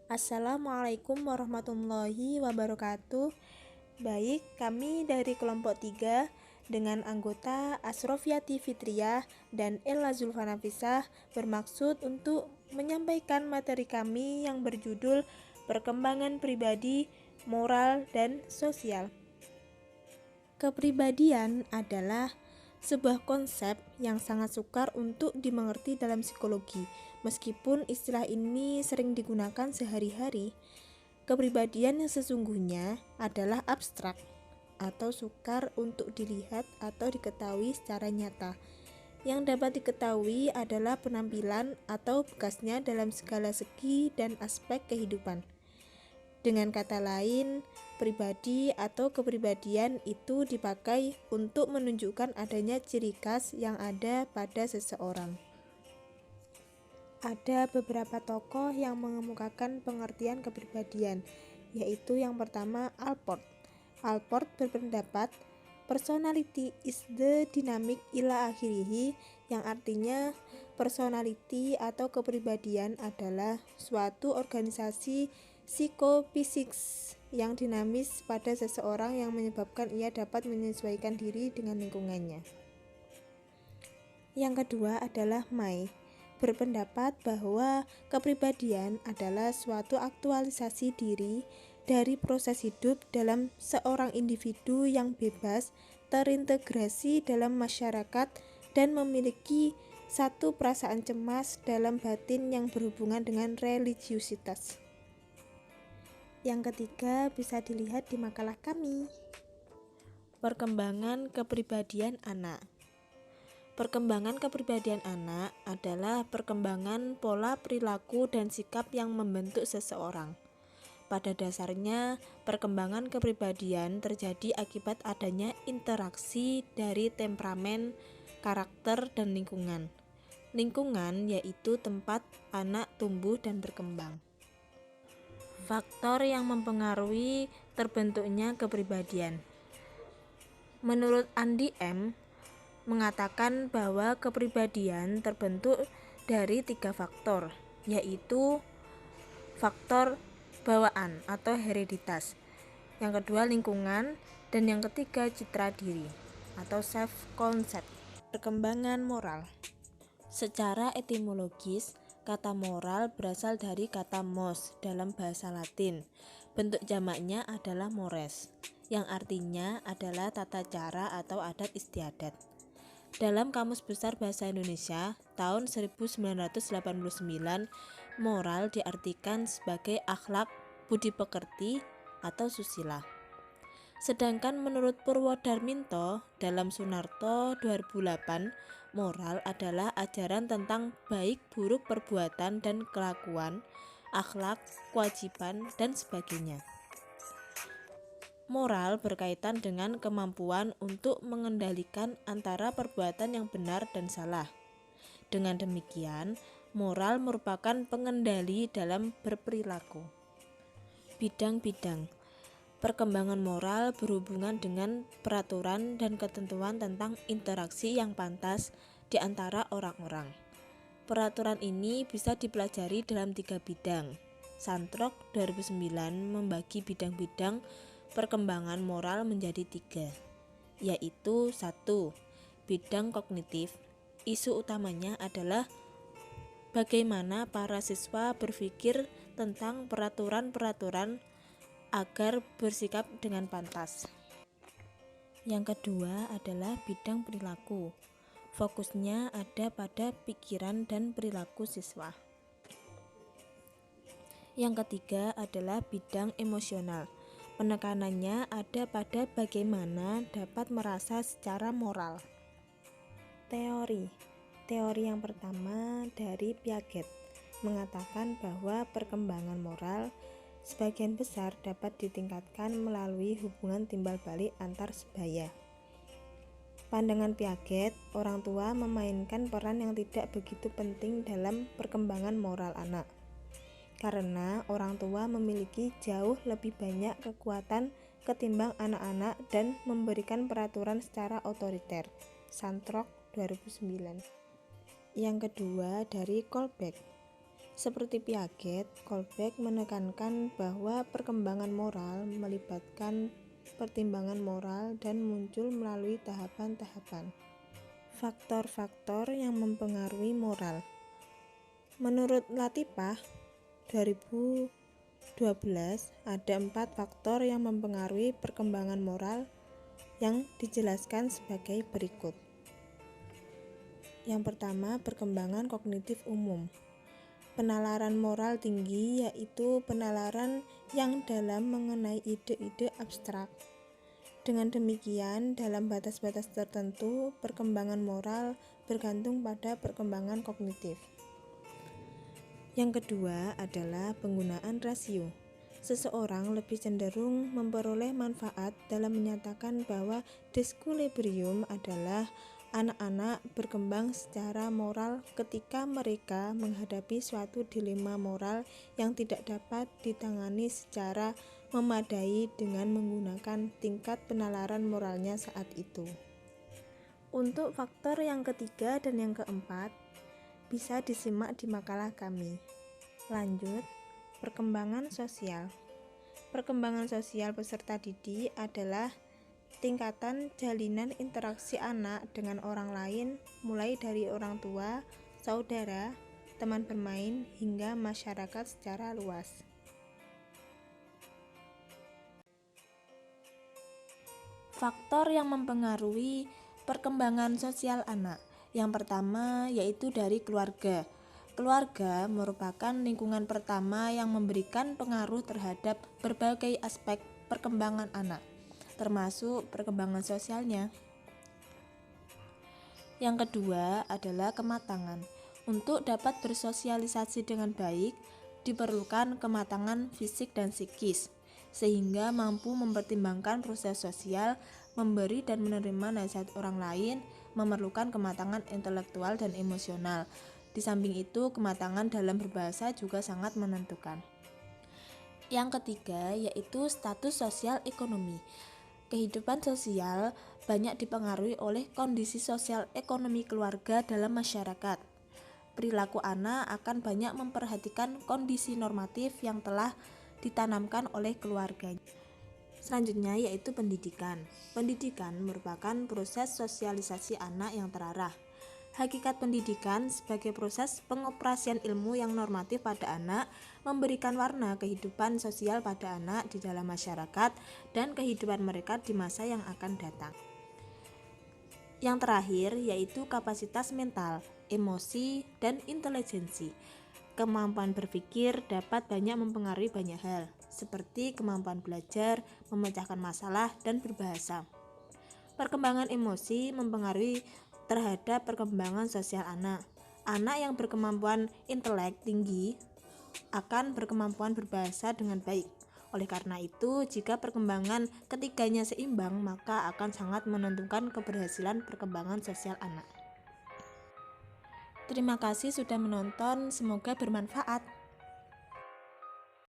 Assalamualaikum warahmatullahi wabarakatuh. Baik, kami dari kelompok 3 dengan anggota Asrofiati Fitriah dan Ella Zulfanafisah bermaksud untuk menyampaikan materi kami yang berjudul Perkembangan Pribadi, Moral, dan Sosial. Kepribadian adalah sebuah konsep yang sangat sukar untuk dimengerti dalam psikologi. Meskipun istilah ini sering digunakan sehari-hari, kepribadian yang sesungguhnya adalah abstrak atau sukar untuk dilihat atau diketahui secara nyata. Yang dapat diketahui adalah penampilan atau bekasnya dalam segala segi dan aspek kehidupan. Dengan kata lain, pribadi atau kepribadian itu dipakai untuk menunjukkan adanya ciri khas yang ada pada seseorang. Ada beberapa tokoh yang mengemukakan pengertian kepribadian, yaitu yang pertama Allport. Allport berpendapat personality is the dynamic ila akhirih, yang artinya personality atau kepribadian adalah suatu organisasi psikofisik yang dinamis pada seseorang yang menyebabkan ia dapat menyesuaikan diri dengan lingkungannya. Yang kedua adalah May, berpendapat bahwa kepribadian adalah suatu aktualisasi diri dari proses hidup dalam seorang individu yang bebas, terintegrasi dalam masyarakat, dan memiliki satu perasaan cemas dalam batin yang berhubungan dengan religiusitas. Yang ketiga bisa dilihat di makalah kami. Perkembangan kepribadian anak. Perkembangan kepribadian anak adalah perkembangan pola perilaku dan sikap yang membentuk seseorang. Pada dasarnya, perkembangan kepribadian terjadi akibat adanya interaksi dari temperamen, karakter, dan lingkungan. Lingkungan yaitu tempat anak tumbuh dan berkembang. Faktor yang mempengaruhi terbentuknya kepribadian. Menurut Andy M. mengatakan bahwa kepribadian terbentuk dari 3 faktor, yaitu faktor bawaan atau hereditas, yang kedua lingkungan, dan yang ketiga citra diri atau self concept. Perkembangan moral. Secara etimologis, kata moral berasal dari kata mos dalam bahasa Latin. Bentuk jamaknya adalah mores, yang artinya adalah tata cara atau adat istiadat. Dalam Kamus Besar Bahasa Indonesia tahun 1989, moral diartikan sebagai akhlak, budi pekerti, atau susila. Sedangkan menurut Purwodarminto dalam Sunarto 2008, moral adalah ajaran tentang baik buruk perbuatan dan kelakuan, akhlak, kewajiban, dan sebagainya. Moral berkaitan dengan kemampuan untuk mengendalikan antara perbuatan yang benar dan salah. Dengan demikian, moral merupakan pengendali dalam berperilaku. Bidang-bidang perkembangan moral berhubungan dengan peraturan dan ketentuan tentang interaksi yang pantas di antara orang-orang. Peraturan ini bisa dipelajari dalam 3 bidang. Santrok 2009 membagi bidang-bidang perkembangan moral menjadi 3, yaitu 1. Bidang kognitif. Isu utamanya adalah bagaimana para siswa berpikir tentang peraturan-peraturan agar bersikap dengan pantas. Yang kedua adalah bidang perilaku. Fokusnya ada pada pikiran dan perilaku siswa. Yang ketiga adalah bidang emosional. Penekanannya ada pada bagaimana dapat merasa secara moral. Teori yang pertama dari Piaget mengatakan bahwa perkembangan moral sebagian besar dapat ditingkatkan melalui hubungan timbal balik antar sebaya. Pandangan Piaget, orang tua memainkan peran yang tidak begitu penting dalam perkembangan moral anak, karena orang tua memiliki jauh lebih banyak kekuatan ketimbang anak-anak dan memberikan peraturan secara otoriter. Santrok 2009. Yang kedua dari Kolbeck. Seperti Piaget, Kolbeck menekankan bahwa perkembangan moral melibatkan pertimbangan moral dan muncul melalui tahapan-tahapan. Faktor-faktor yang mempengaruhi moral. Menurut Latifah 2012, ada 4 faktor yang mempengaruhi perkembangan moral yang dijelaskan sebagai berikut. Yang pertama, perkembangan kognitif umum. Penalaran moral tinggi yaitu penalaran yang dalam mengenai ide-ide abstrak. Dengan demikian, dalam batas-batas tertentu, perkembangan moral bergantung pada perkembangan kognitif. Yang kedua adalah penggunaan rasio. Seseorang lebih cenderung memperoleh manfaat dalam menyatakan bahwa disequilibrium adalah anak-anak berkembang secara moral ketika mereka menghadapi suatu dilema moral yang tidak dapat ditangani secara memadai dengan menggunakan tingkat penalaran moralnya saat itu. Untuk faktor yang ketiga dan yang keempat, bisa disimak di makalah kami. Lanjut, perkembangan sosial. Perkembangan sosial peserta didik adalah tingkatan jalinan interaksi anak dengan orang lain, mulai dari orang tua, saudara, teman bermain, hingga masyarakat secara luas. Faktor yang mempengaruhi perkembangan sosial anak. Yang pertama yaitu dari keluarga. Keluarga merupakan lingkungan pertama yang memberikan pengaruh terhadap berbagai aspek perkembangan anak, termasuk perkembangan sosialnya. Yang kedua adalah kematangan. Untuk dapat bersosialisasi dengan baik, diperlukan kematangan fisik dan psikis, sehingga mampu mempertimbangkan proses sosial, memberi dan menerima nasihat orang lain, memerlukan kematangan intelektual dan emosional. Di samping itu, kematangan dalam berbahasa juga sangat menentukan. Yang ketiga yaitu status sosial ekonomi. Kehidupan sosial banyak dipengaruhi oleh kondisi sosial ekonomi keluarga dalam masyarakat. Perilaku anak akan banyak memperhatikan kondisi normatif yang telah ditanamkan oleh keluarganya. Selanjutnya yaitu pendidikan. Pendidikan merupakan proses sosialisasi anak yang terarah. Hakikat pendidikan sebagai proses pengoperasian ilmu yang normatif pada anak, memberikan warna kehidupan sosial pada anak di dalam masyarakat dan kehidupan mereka di masa yang akan datang. Yang terakhir yaitu kapasitas mental, emosi, dan intelijensi. Kemampuan berpikir dapat banyak mempengaruhi banyak hal, seperti kemampuan belajar, memecahkan masalah, dan berbahasa. Perkembangan emosi mempengaruhi terhadap perkembangan sosial anak. Anak yang berkemampuan intelek tinggi akan berkemampuan berbahasa dengan baik. Oleh karena itu, jika perkembangan ketiganya seimbang, maka akan sangat menentukan keberhasilan perkembangan sosial anak. Terima kasih sudah menonton, semoga bermanfaat.